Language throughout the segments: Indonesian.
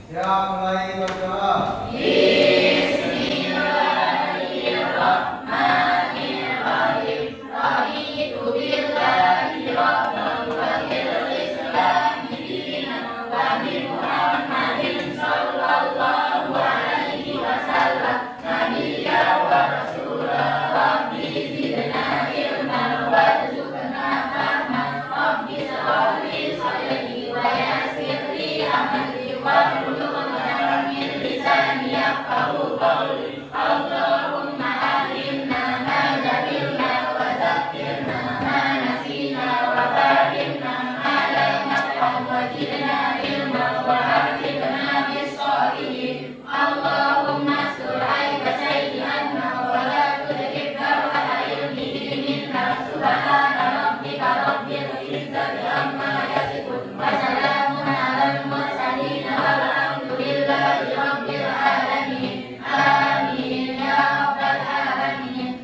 Ya, mulai berdoa. Bismillahirrahmanirrahim. Raditu billahi rabban wa bil islami dinan wa bi Muhammadin sallallahu alaihi wasallam nabiyyan wa rasulan. Rabbi zidna ilman warzuqna fahman. Rabbi shrah li sadri wa yassir li amri wahlul 'uqdatam min lisani yafqahu qawli. Allahumma alimna ma jahilna wa zakkirna ma nasina wa fahimna ma lam nafqah wa zidna ilman wa akhidna bis-shalihin. Allahumma astur aiba sayyi'atna wa la tudhib barha ilmihi minna. Subhana rabbika rabbil izzati amma yasifun wa salamun alal mursalin walhamdulillahi rabbil alamin. Amin ya rabbal alamin.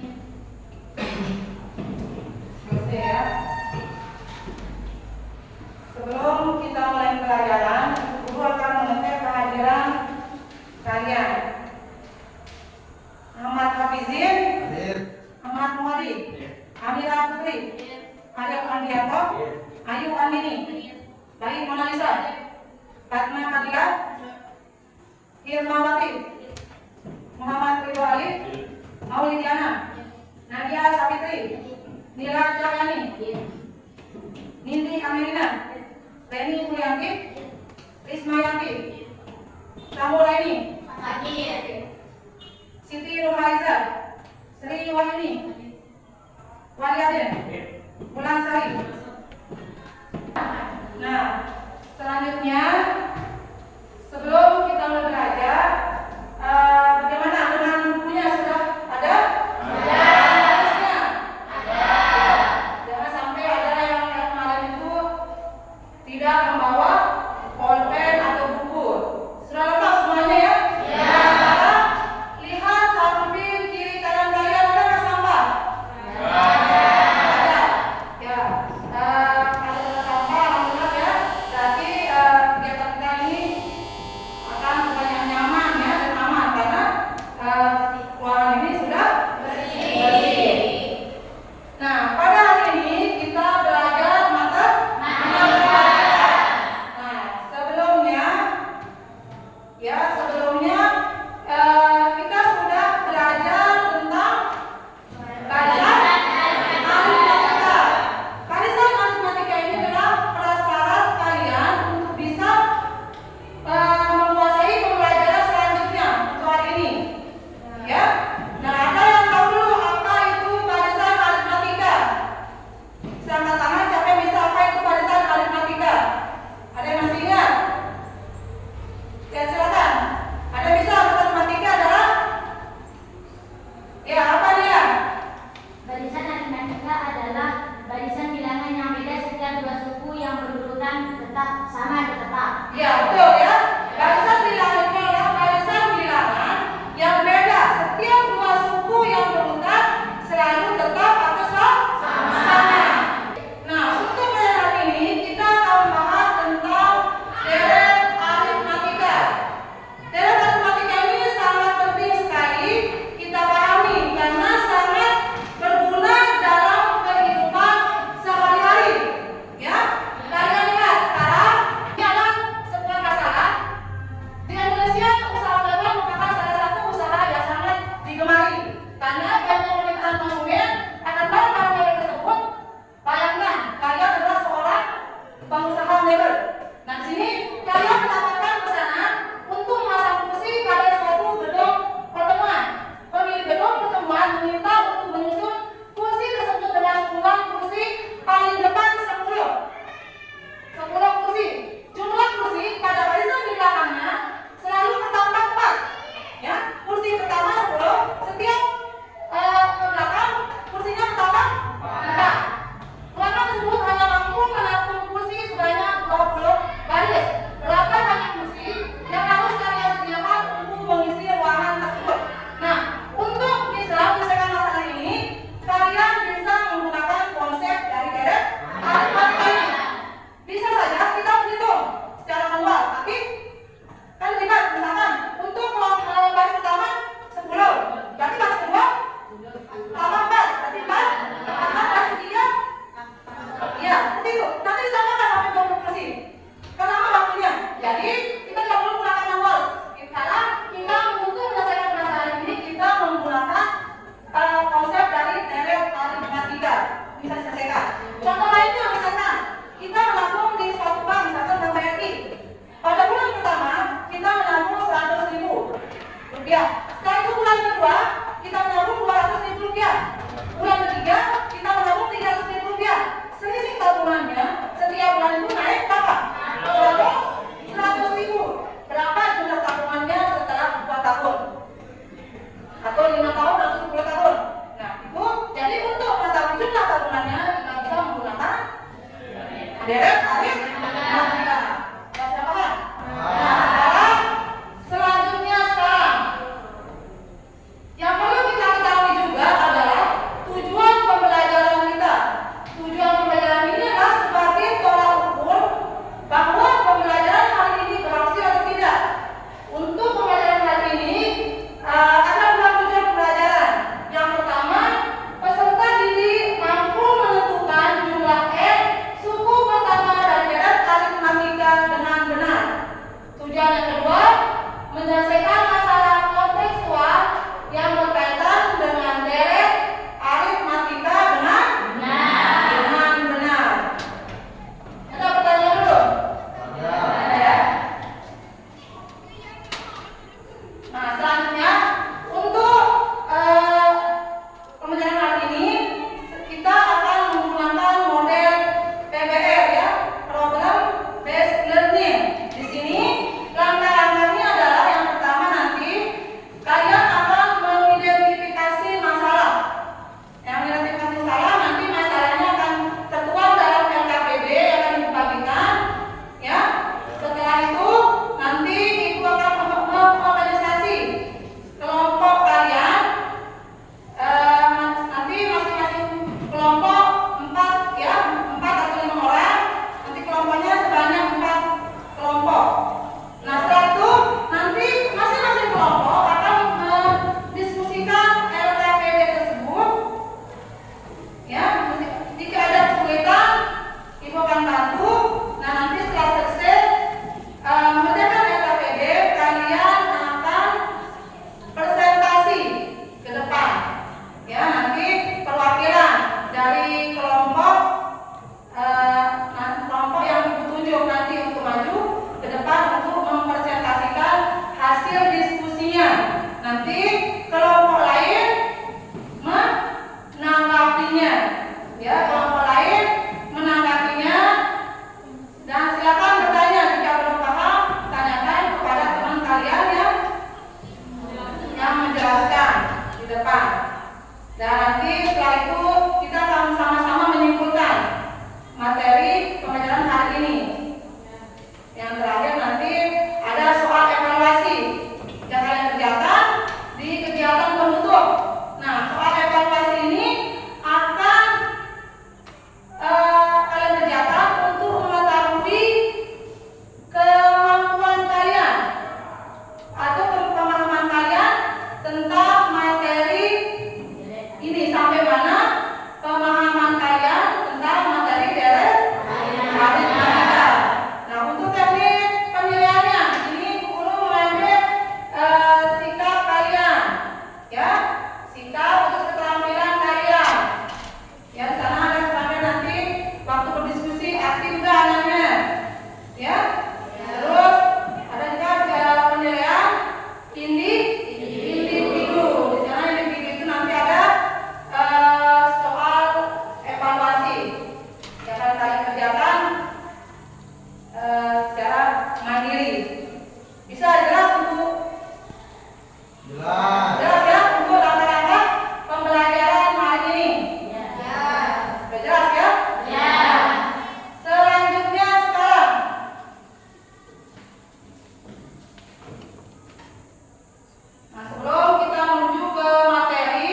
Selesai ya. Sebelum kita mulai pelajaran, guru akan mengecek kehadiran kalian. Ahmad Hafizin, Hadir. Ahmad Muhadi, Amira Putri, Arif Andianto, Ayu Andini, Bayi Monalisa, Fatma Fadila, Irmawati, Muhammad Ridho Ali, Maulidiana, Nadia Savitri, Nila Cahyani, Nindi Amerina, Reni Mulyanti, Rismayanti, Samuraini, Siti Nurhaliza, Sri Wahyuni, Waliaden, Bulan Sari. Nah, selanjutnya sebelum kita mulai belajar, bagaimana dengan bukunya sudah ada? Ada. Jangan sampai ada yang kemarin itu tidak membawa Kemudian yang kedua, menyelesaikan masalah kontekstual yang berkaitan dengan deret aritmatika benar? Dengan benar. Ada pertanyaan dulu? Ada ya? Nah, selanjutnya untuk pembelajaran hari ini kita akan menggunakan model PBL ya, Problem Based Learning. Di sini langkah-langkahnya adalah yang pertama nanti kalian akan mengidentifikasi masalah. Yang mengidentifikasi masalah nanti masalahnya akan tertuang dalam LKPD yang akan dibagikan ya. Setelah itu nanti ibu akan mengorganisasi kelompok kalian. Nanti masing-masing kelompok 4 ya, 4 atau 5 orang. Nanti kelompoknya sebanyak 4 kelompok. Nah, setelah itu nanti masing-masing kelompok akan mendiskusikan LKPD tersebut. Ya, jika ada kesulitan, ibu akan bantu. Nah, nanti setelah selesai mengerjakan LKPD, kalian akan presentasi ke depan. Ya, nanti perwakilan dari kelompok kelompok yang ditunjuk nanti untuk maju ke depan untuk mempresentasikan hasil diskusinya. Nanti kelompok lain menanggapinya. Ya, kelompok lain menanggapinya. Dan silakan bertanya jika belum paham, tanyakan kepada teman kalian yang menjelaskan di depan. Dan nanti setelah itu kita akan sama-sama menyimpulkan materi pembelajaran hari ini. Yang terakhir nanti ada soal evaluasi yang kalian kerjakan di kegiatan penutup. Nah, soal evaluasi ini akan kalian kerjakan untuk mengetahui kemampuan kalian atau pemahaman kalian tentang materi ini, sampai mana pemahaman kalian tentang materi deret aritmatika. Nah, untuk teknik penilaiannya ini guru mengambil sikap kalian ya, sikap untuk keterampilan kalian. Ya, di sana ada keterampilan nanti waktu berdiskusi aktif nggak anaknya ya. Terus ada juga penilaian individu. Di sana individu itu nanti ada soal evaluasi yang akan kalian kerjakan secara mandiri. Bisa jelas untuk Jelas. ya untuk langkah-langkah pembelajaran hari ini? Sudah jelas ya? Selanjutnya sekarang sebelum kita menuju ke materi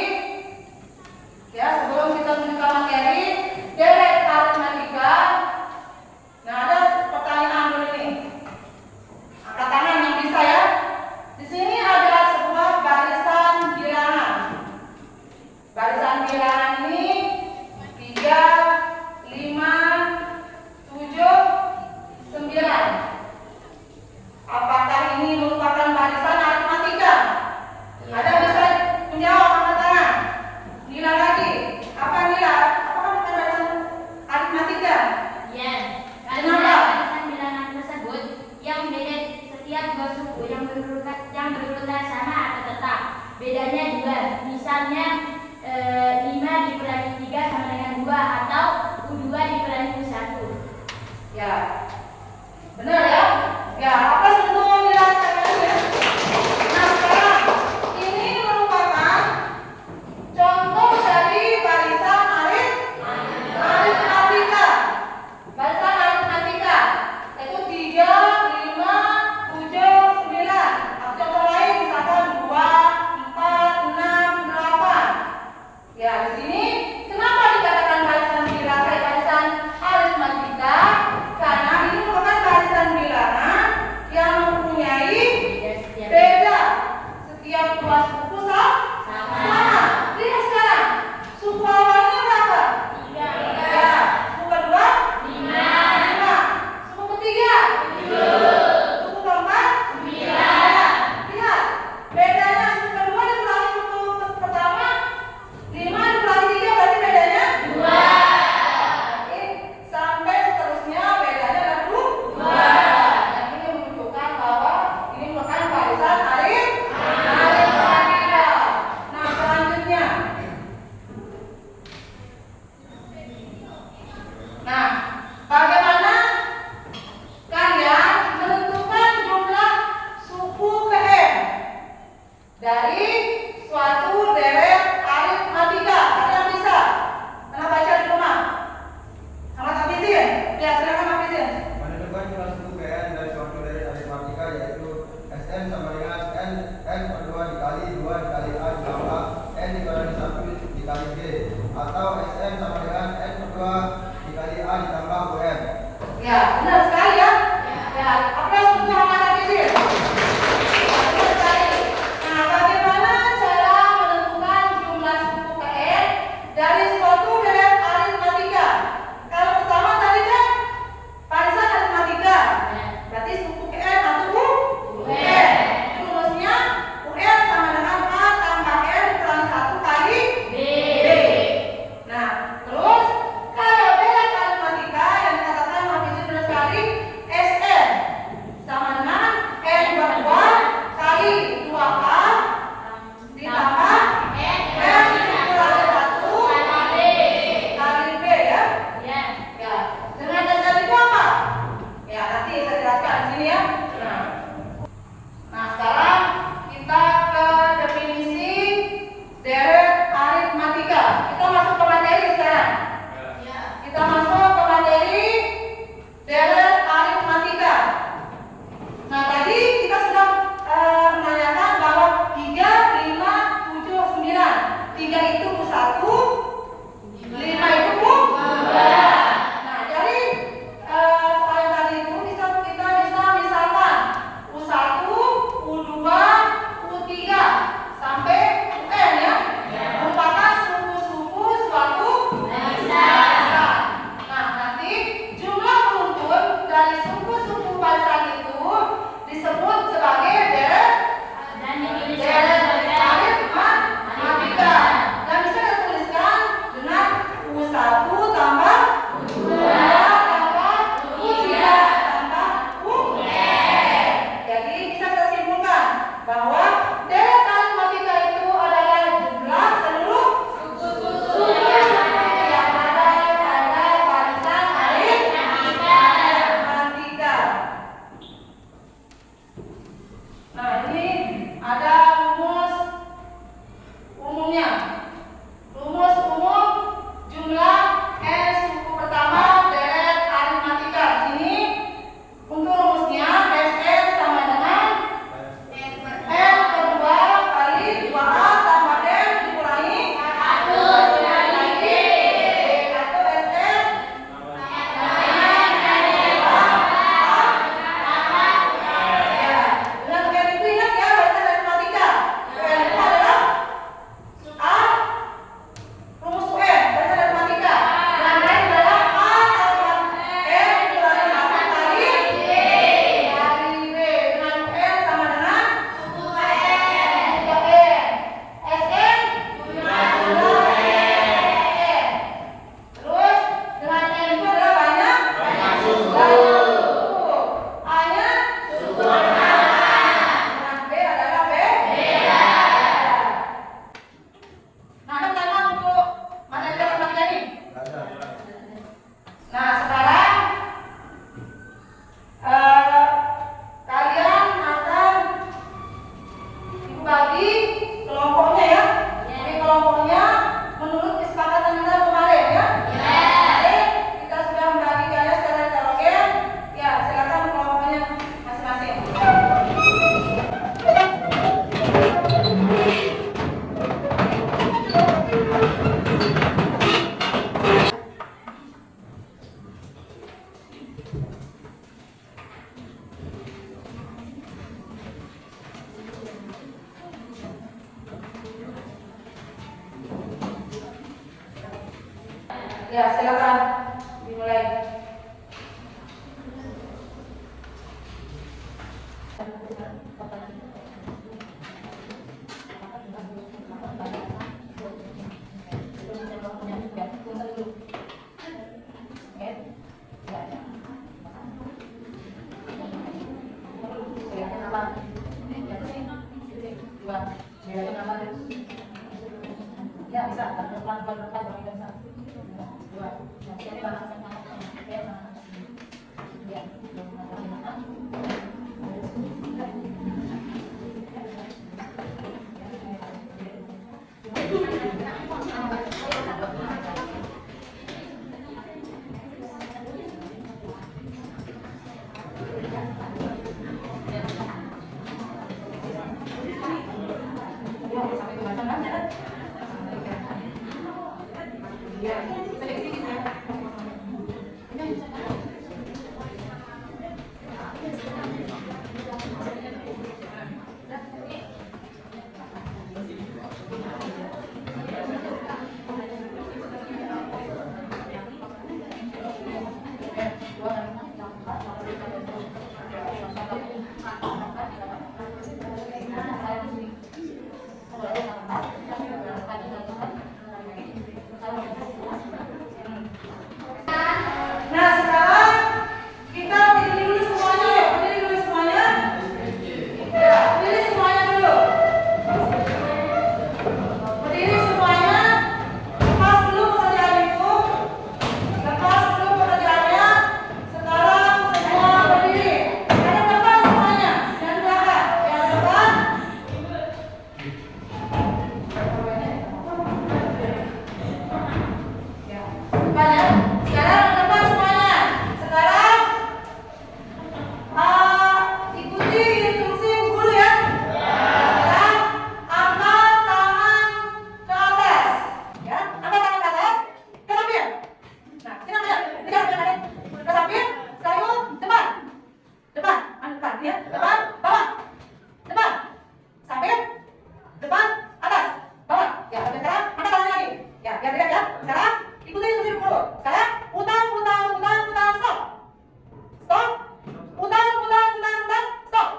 ya, deret aritmatika. Nah, ada pertanyaan dulu nih. Angkat tangan yang bisa ya. Di sini ada sebuah barisan bilangan. Barisan bilangan ini 3, 5, 7, 9. Apakah ini merupakan barisan aritmatika? Ada bisa menjawab, angkat tangan. Nilai lagi. Apa nilai? Apakah bukan barisan aritmatika? Ya, Kenapa? karena barisan bilangan tersebut yang membedakan setiap dua suku yang berurutan sama atau tetap. Bedanya 2. Misalnya 5 dikurangi 3 sama dengan 2 atau U2 dikurangi U1. Ya. Benar ya? Ya, apa sebetulnya nilai kalian? Nah, sekarang ini merupakan contoh dari barisan aritmatika. Barisan aritmatika yaitu 3, 5, 7, 9. Atau contoh lain misalkan 2, 4, 6, 8. Ya, di sini kenapa dikatakan barisan aritmatika? Karena ini merupakan barisan bilangan disebut sebagai deret Dan ditulis deret sebagai alif matematika. Dan bisa dituliskan dengan U1 tambah U2 tambah U3 tambah U4. Jadi bisa kita simpulkan bahwa deret aritmatika itu adalah jumlah seluruh suku yang ada pada barisan aritmatika. Nah, ini ada rumus umumnya. Rumus umum jumlah n suku pertama deret aritmatika. Di sini untuk rumusnya Sn sama dengan n per 2 kali 2a tambah n dikurangi 1 dikurangi b atau Sn ya. Dengan UN itu ingat ya barisan aritmatika. UN itu adalah A rumus UN barisan aritmatika. Yang lain adalah A tambah N dikurangi 1 kali B kali B dengan UN sama dengan suku N. SN jumlah N. Terus dengan N itu adalah banyak suku. A-nya suku dengan B adalah beda. Nah, ada pertanyaan untuk materi matematika ini. Nah, sekarang kalian akan ibu bagi kelompoknya ya. Ini kelompoknya menurut kesepakatan kita kemarin ya. Oke, kita sudah membagi kalian secara heterogen. Ya, silakan kelompoknya masing-masing. Ya, silakan dimulai. Ya, bisa. Nah, sekarang kita berdiri dulu semuanya ya. Berdiri dulu semuanya. Ya, berdiri semuanya dulu. Berdiri semuanya. Lepas dulu pekerjaan itu. Lepas dulu pekerjaannya. Sekarang semua berdiri. Yang depan semuanya. Yang belakang. Yang depan. Ya, depan ya. Sekarang yang depan semuanya. Sekarang ikuti instruksi Bu Guru ya. Sekarang angkat tangan ke atas. Ya, angkat tangan ke atas. Ke samping. Nah, sini angkat. Pegang tangan. Ke samping. Setelah itu depan. Depan. Depan ya. Depan, bawah. Depan. Samping. Depan, atas. Bawah. Ya, sekarang angkat tangannya lagi. Ya, biar dekat ya. Sekarang ikuti instruksi Bu Guru. Sekarang putar, putar, putar, putar, stop. Stop. Putar, putar, putar, putar, stop.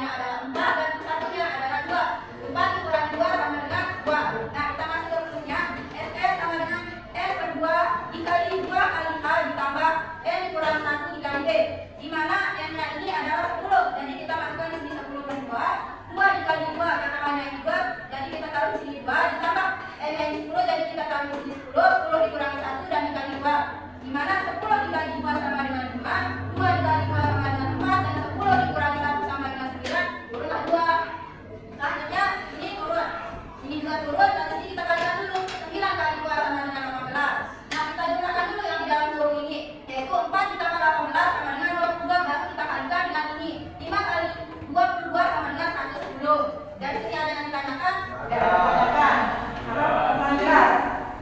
pertamanya adalah 4 dan satunya adalah 2. 4 dikurangi 2 sama dengan 2. Nah, kita masih ke rumusnya. SN sama dengan N per 2 dikali 2 kali A ditambah N dikurangi 1 dikali B. Di mana N-nya ini adalah 10. Jadi kita masukkan di sini 10 per 2. 2 dikali 2 karena A-nya 2. Jadi kita taruh di sini 2 ditambah N-nya ini 10. Jadi kita taruh di sini 10. 10 dikurangi 1 dan dikali 2. Di mana 10 dikali 2 sama dengan 2. 2 dikali 2 sama dengan 4. Dan 10 dikurangi 1 sama dengan 9. Turunlah 2. Selanjutnya ini turun. Ini juga turun. Dan di sini kita kalikan dulu. 9 kali 2 sama dengan 18. Nah, kita jumlahkan dulu yang di dalam kurung ini. Yaitu 4 ditambah 18 sama dengan 22. Baru kita kalikan dengan ini. 5 kali 22 sama dengan 110. Jadi sini ada yang ditanyakan? Ada. Ditanyakan. Apa jelas?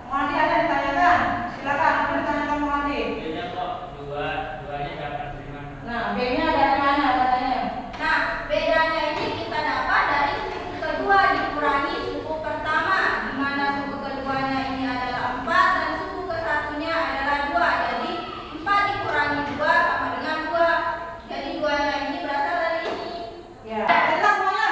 Mohon ada yang ditanyakan? Silakan, apa ditanyakan Mohon Andi? B-nya kok 2, 2-nya dapat dari mana? Nah, B-nya dari mana katanya? Nah, bedanya ini kita dapat dari suku kedua dikurangi suku pertama, di mana suku keduanya ini adalah 4 dan suku kesatunya adalah 2. Jadi 4 dikurangi 2 sama dengan 2. Jadi 2-nya ini berasal dari ini. Ya. Jelas semuanya?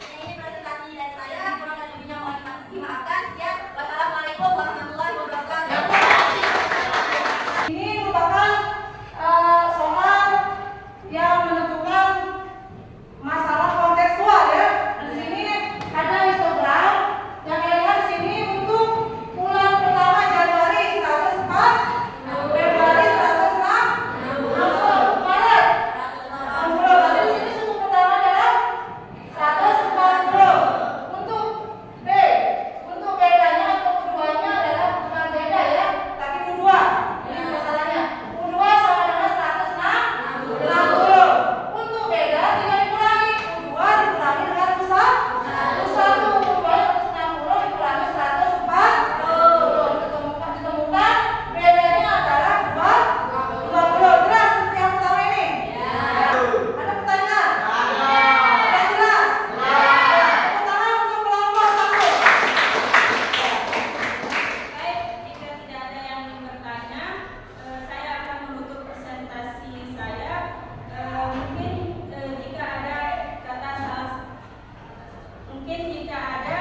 Ini presentasi dari saya, kurang dan lebihnya mohon dimaafkan. Ya, wassalamualaikum warahmatullahi wabarakatuh. Ini merupakan soal yang menentukan masalah kontekstual ya. Di sini ada histogram yang kalian lihat di sini untuk bulan pertama Januari 104, Februari 106, Maret 60. Tapi di sini suku pertama adalah 140. Untuk B, untuk bedanya atau keduanya adalah bukan beda ya, tapi U2. Ini masalahnya. U2 sama dengan 160. Untuk beda tinggal dikurangi. U2 dikurangi dengan U1. U1 160 dikurangi 140. Ditemukan bedanya adalah 20. Jelas seperti yang pertama ini? Ada pertanyaan? Sudah jelas? Pertama untuk kelompok 1. Baik, jika tidak ada yang ingin bertanya, saya akan menutup presentasi saya. Mungkin jika ada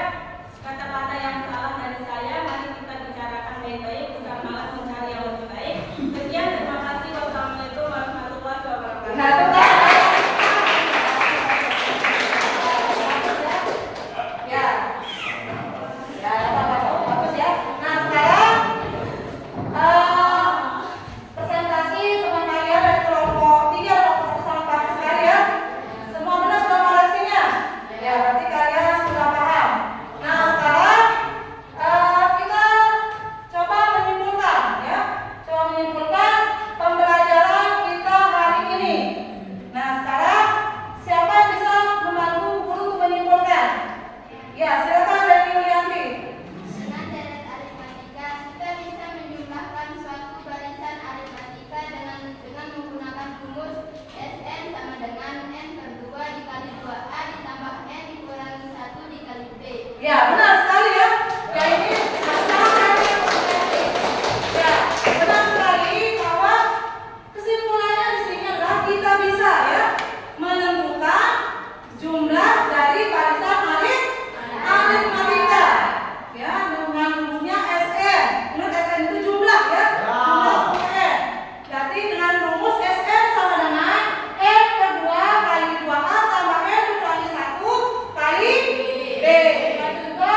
kata-kata yang salah dari saya, mari kita bicarakan baik-baik, bukan malah mencari yang lebih baik. Sekian, terima kasih. Wassalamualaikum warahmatullahi wabarakatuh. Bagus ya. Nah, sekarang presentasi teman kalian dari kelompok 3, kelompok 1 sama kami sekali ya. Semua benar sudah koleksinya? Ya, berarti kalian sudah paham. Nah, sekarang kita coba menyimpulkan ya. Coba menyimpulkan pembelajaran kita hari ini. Nah, sekarang siapa yang bisa membantu guru untuk menyimpulkan? Ya, silakan dari Yulianti. Dengan deret aritmatika, kita bisa menjumlahkan suatu barisan aritmatika dengan menggunakan rumus Sn sama dengan N per 2 dikali 2A ditambah N dikurangi 1 dikali B. Ya, benar sekali ya. Ya, ini ya, benar sekali bahwa kesimpulannya di sini adalah kita bisa ya menentukan jumlah dari barisan aritmatika. Ya, dengan rumusnya Sn. Menurut Sn itu jumlah ya. Jumlah suku N. Jadi dengan rumus Sn sama dengan N per 2 kali 2A tambah N dikurangi 1 kali B. Dan juga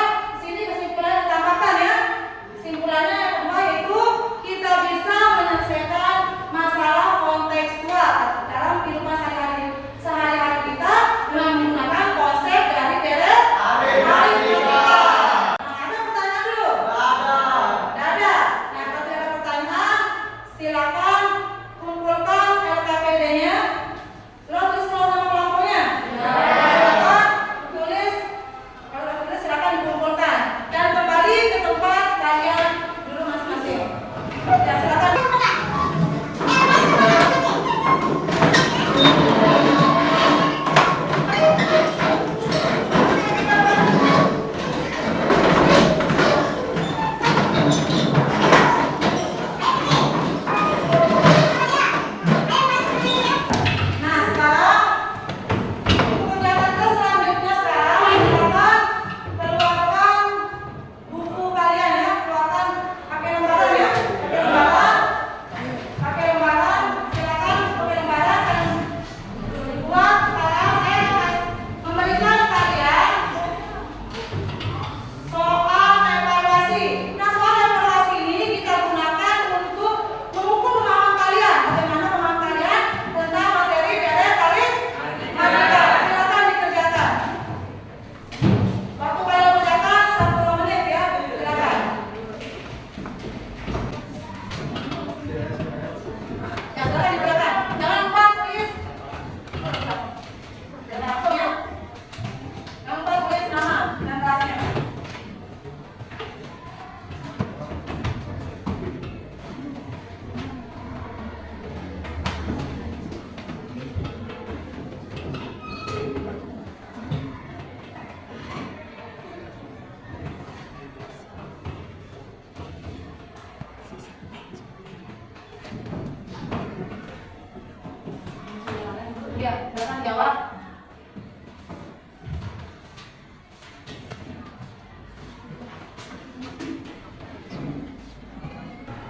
Silakan jawab.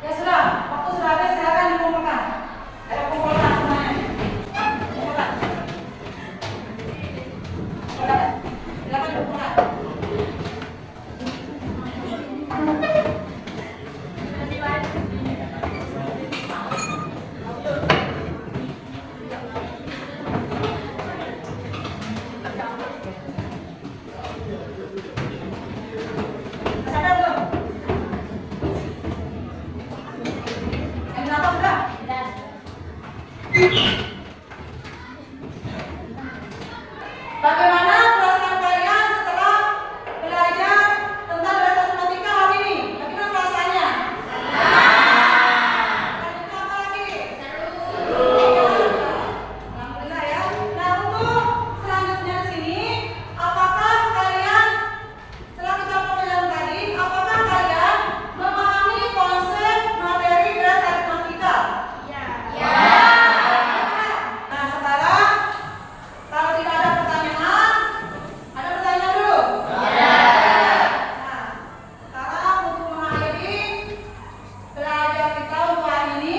Ya sudah, waktu sudah habis, silakan dikumpulkan. Ayo kumpulkan semuanya. Kumpulkan. Silakan dikumpulkan. Sadar belum? Yang berapa sudah? Bagaimana perasaan kalian setelah belajar tentang data matematika hari ini? Bagaimana perasaannya? Lanjutkan apa lagi? Alhamdulillah ya. Nah, untuk selanjutnya di sini, apakah kalian setelah kita pelajaran tadi, apakah kalian memahami konsep materi dan aritmatika? Nah, sekarang kalau tidak ada pertanyaan, ada pertanyaan dulu? Nah, sekarang untuk mengakhiri belajar kita untuk hari ini,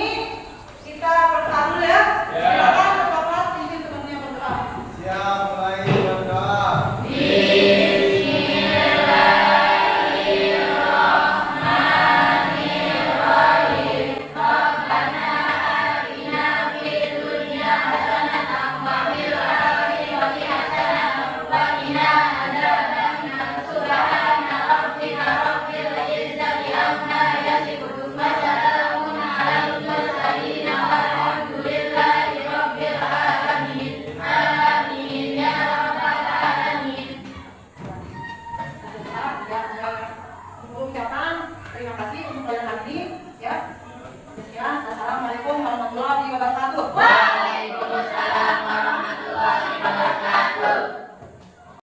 kita berdoa dulu ya. Silakan Bapak kelas pimpin teman-teman yang berdoa. Siap, mulai berdoa. Sekarang ya, untuk ucapan terima kasih untuk kalian hari ini.